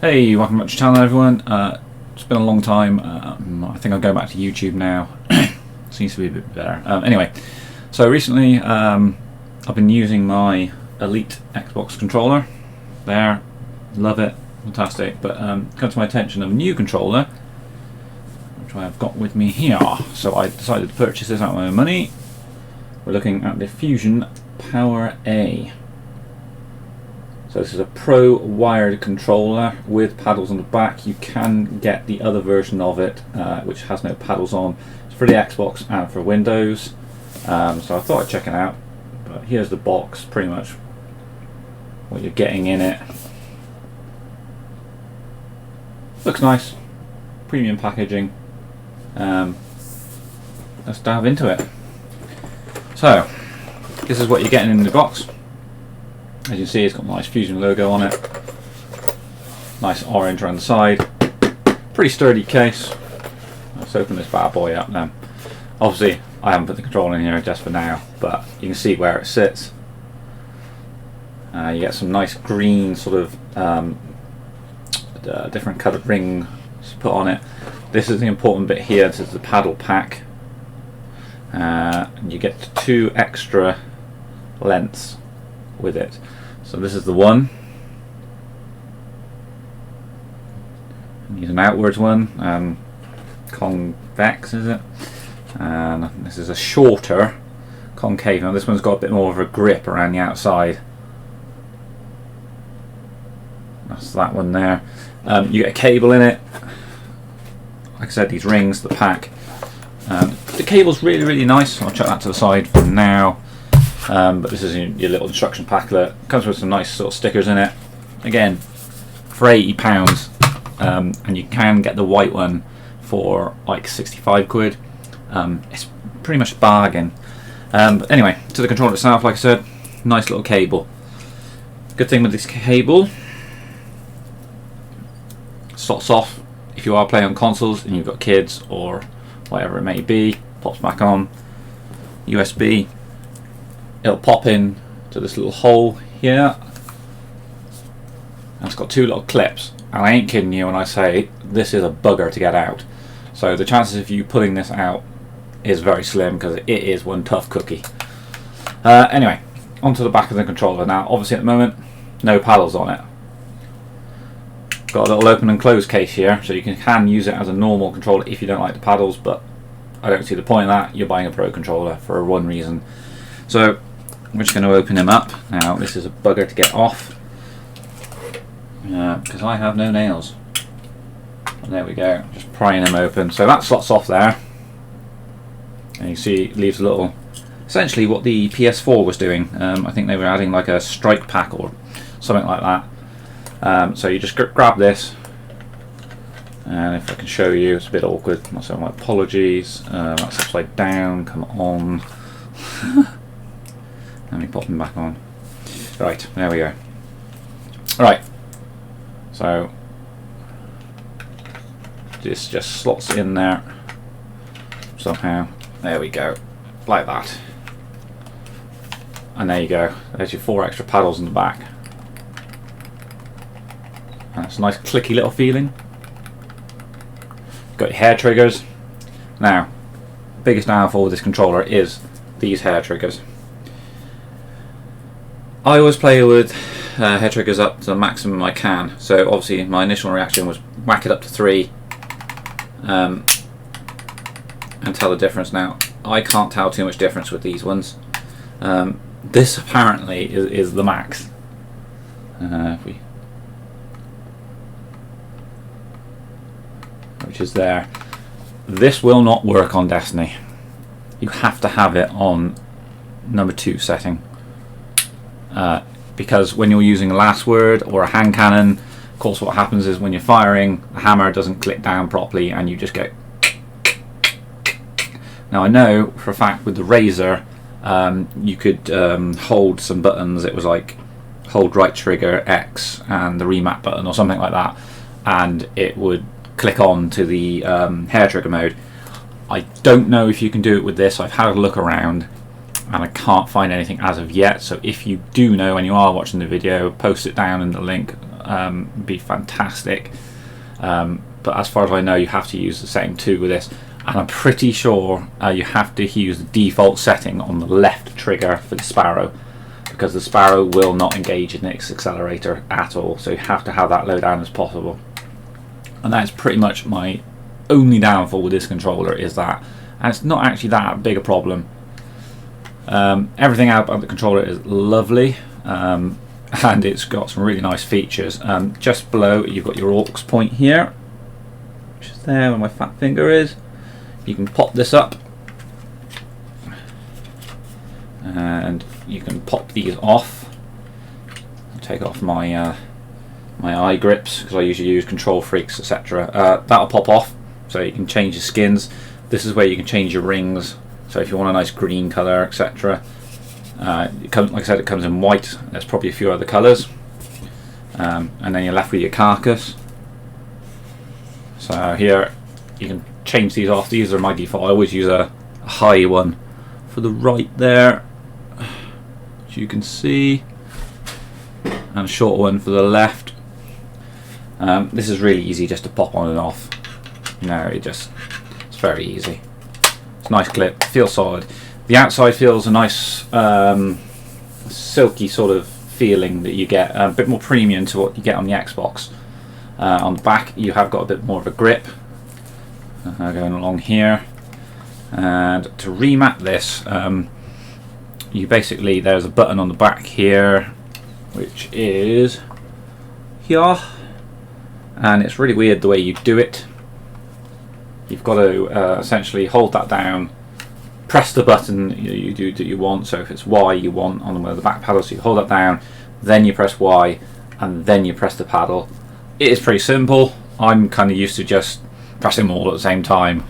Hey, welcome back to the channel everyone. It's been a long time. I think I'll go back to YouTube now. Seems to be a bit better. Anyway, so recently I've been using my Elite Xbox controller. There, love it, fantastic. But come to my attention a new controller, which I've got with me here. So I decided to purchase this out of my own money. We're looking at the Fusion powera. So this is a pro wired controller with paddles on the back. You can get the other version of it, which has no paddles on. It's for the Xbox and for Windows. So I thought I'd check it out. But here's the box, pretty much what you're getting in it. Looks nice, premium packaging. Let's dive into it. So this is what you're getting in the box. As you can see, it's got a nice Fusion logo on it. Nice orange around the side. Pretty sturdy case. Let's open this bad boy up now. Obviously, I haven't put the controller in here just for now, but you can see where it sits. You get some nice green sort of different coloured rings put on it. This is the important bit here. This is the paddle pack. And you get 2 extra lengths with it. So this is the one. Use an outwards one, convex is it? And this is a shorter concave. Now this one's got a bit more of a grip around the outside. That's that one there. You get a cable in it. Like I said, these rings, the pack. The cable's really nice. I'll chuck that to the side for now. But this is your little instruction packlet. Comes with some nice sort of stickers in it. Again, for £80, and you can get the white one for like 65 quid. It's pretty much a bargain. But anyway, to the controller itself, like I said, nice little cable. Good thing with this cable, slots off if you are playing on consoles and you've got kids or whatever it may be. Pops back on. USB. It'll pop in to this little hole here, and it's got 2 little clips, and I ain't kidding you when I say this is a bugger to get out. So the chances of you pulling this out is very slim, because it is one tough cookie. Anyway, onto the back of the controller. Now obviously at the moment no paddles on it. Got a little open and close case here, so you can use it as a normal controller if you don't like the paddles, but I don't see the point in that. You're buying a pro controller for one reason. So we're just going to open him up. Now this is a bugger to get off, because I have no nails. And there we go, just prying him open. So that slots off there, and you see it leaves a little, essentially what the PS4 was doing. I think they were adding like a strike pack or something like that. So you just grab this, and if I can show you, it's a bit awkward, so my apologies. That's upside down, come on. Let me pop them back on. Right, there we go. Right, so this just slots in there somehow. There we go, like that. And there you go. There's your 4 extra paddles in the back. And it's a nice clicky little feeling. Got your hair triggers. Now, biggest downfall with this controller is these hair triggers. I always play with hair triggers up to the maximum I can, so obviously my initial reaction was whack it up to 3 and tell the difference. Now I can't tell too much difference with these ones. This apparently is the max. Which is there. This will not work on Destiny. You have to have it on number 2 setting. Because when you're using a last word or a hand cannon, of course what happens is when you're firing, the hammer doesn't click down properly and you just go. Now I know for a fact with the Razor, you could hold some buttons. It was like hold right trigger X and the remap button or something like that, and it would click on to the hair trigger mode. I don't know if you can do it with this. I've had a look around and I can't find anything as of yet, so if you do know and you are watching the video, post it down in the link would be fantastic. But as far as I know, you have to use the setting 2 with this, and I'm pretty sure you have to use the default setting on the left trigger for the Sparrow, because the Sparrow will not engage in its accelerator at all, so you have to have that low down as possible. And that's pretty much my only downfall with this controller, is that, and it's not actually that big a problem. Everything about the controller is lovely, and it's got some really nice features. Just below you've got your aux point here, which is there where my fat finger is. You can pop this up and you can pop these off. I'll take off my my eye grips, because I usually use Control Freaks, etc. That'll pop off, so you can change your skins. This is where you can change your rings, so if you want a nice green colour, etc. Like I said, it comes in white. There's probably a few other colours, and then you're left with your carcass. So here you can change these off. These are my default. I always use a high one for the right there, as you can see, and a short one for the left. This is really easy just to pop on and off. It's very easy. It's a nice clip, feels solid. The outside feels a nice silky sort of feeling that you get, a bit more premium to what you get on the Xbox. On the back you have got a bit more of a grip going along here, and to remap this, you basically, there's a button on the back here which is here, and it's really weird the way you do it. You've got to essentially hold that down, press the button you do that you want. So if it's Y you want on the back paddle, so you hold that down, then you press Y, and then you press the paddle. It is pretty simple. I'm kind of used to just pressing them all at the same time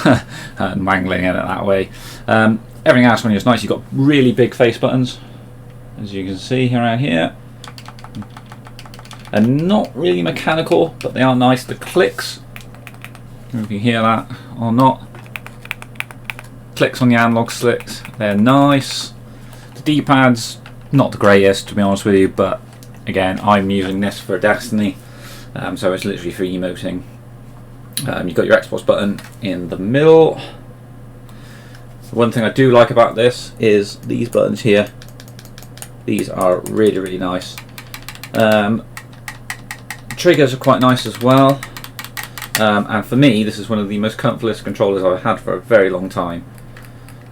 and mangling it that way. Everything else when it's nice. You've got really big face buttons, as you can see around here, and not really mechanical, but they are nice. The clicks, I don't know if you hear that or not, clicks on the analog sticks, they're nice. The D-pad's not the greatest, to be honest with you, but again, I'm using this for Destiny, so it's literally for emoting. You've got your Xbox button in the middle. The one thing I do like about this is these buttons here. These are really, really nice. Triggers are quite nice as well. And for me, this is one of the most comfortless controllers I've had for a very long time.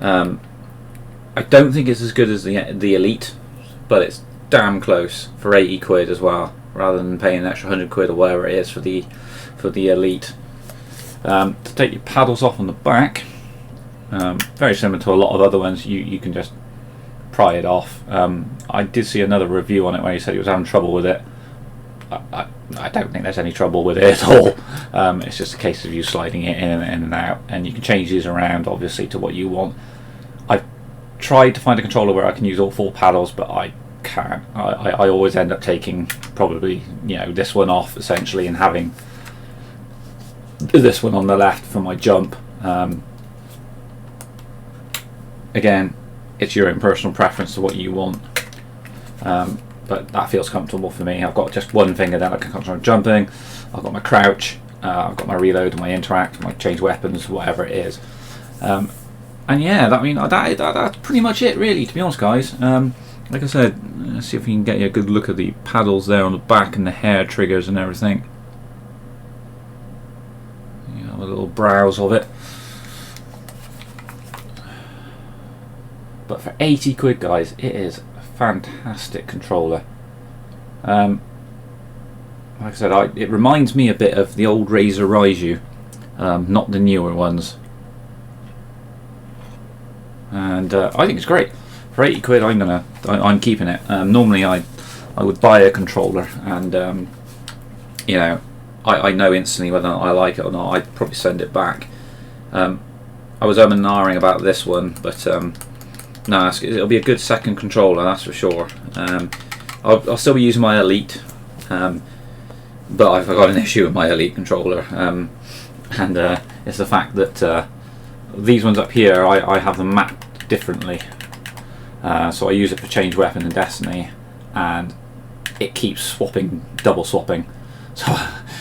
I don't think it's as good as the Elite, but it's damn close for 80 quid as well, rather than paying an extra 100 quid or whatever it is for the Elite. To take your paddles off on the back, very similar to a lot of other ones, you can just pry it off. I did see another review on it where he said he was having trouble with it. I don't think there's any trouble with it at all. It's just a case of you sliding it in and out, and you can change these around obviously to what you want. I've tried to find a controller where I can use all 4 paddles, but I can't. I always end up taking probably this one off essentially, and having this one on the left for my jump. Again, it's your own personal preference to what you want. But that feels comfortable for me. I've got just one finger that I can control jumping. I've got my crouch, I've got my reload, my interact, my change weapons, whatever it is. And yeah, that's pretty much it really, to be honest guys. Like I said, let's see if we can get you a good look at the paddles there on the back and the hair triggers and everything. You have a little browse of it. But for 80 quid guys, it is fantastic controller. Like I said, it reminds me a bit of the old Razer Raiju, not the newer ones, and I think it's great. For 80 quid I'm keeping it. Normally I would buy a controller and I know instantly whether I like it or not. I'd probably send it back. I was and ahhing about this one, but no, it'll be a good second controller, that's for sure. I'll still be using my Elite, but I've got an issue with my Elite controller, and it's the fact that these ones up here, I have them mapped differently. So I use it for change weapon in Destiny, and it keeps swapping, double swapping.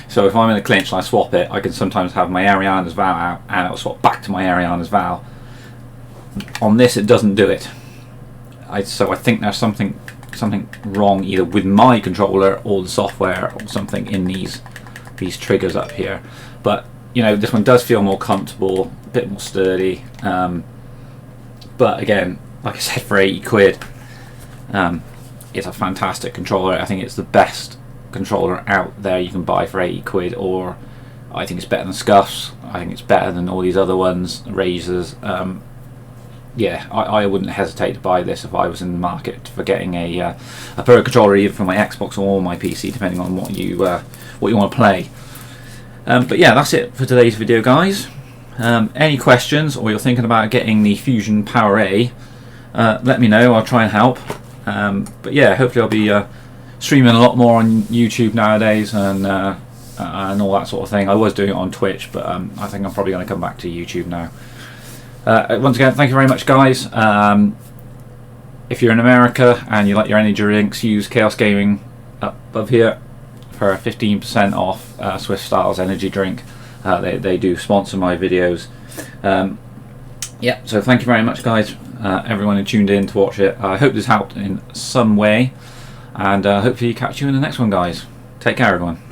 So if I'm in a clinch and I swap it, I can sometimes have my Ariana's Vow out and it'll swap back to my Ariana's Vow. On this it doesn't do it. So I think there's something wrong either with my controller or the software or something in these triggers up here. But you know, this one does feel more comfortable, a bit more sturdy. But again, like I said, for 80 quid, it's a fantastic controller. I think it's the best controller out there you can buy for 80 quid, or I think it's better than Scuffs. I think it's better than all these other ones, Razors. Yeah, I wouldn't hesitate to buy this if I was in the market for getting a Pro controller, either for my Xbox or my PC, depending on what you want to play. But yeah, that's it for today's video, guys. Any questions, or you're thinking about getting the Fusion powera, let me know. I'll try and help. But yeah, hopefully I'll be streaming a lot more on YouTube nowadays, and all that sort of thing. I was doing it on Twitch, but I think I'm probably going to come back to YouTube now. Once again, thank you very much, guys. If you're in America and you like your energy drinks, use Chaos Gaming up above here for 15% off Swift Styles energy drink. They do sponsor my videos. Yeah, so thank you very much, guys. Everyone who tuned in to watch it. I hope this helped in some way, and hopefully catch you in the next one, guys. Take care, everyone.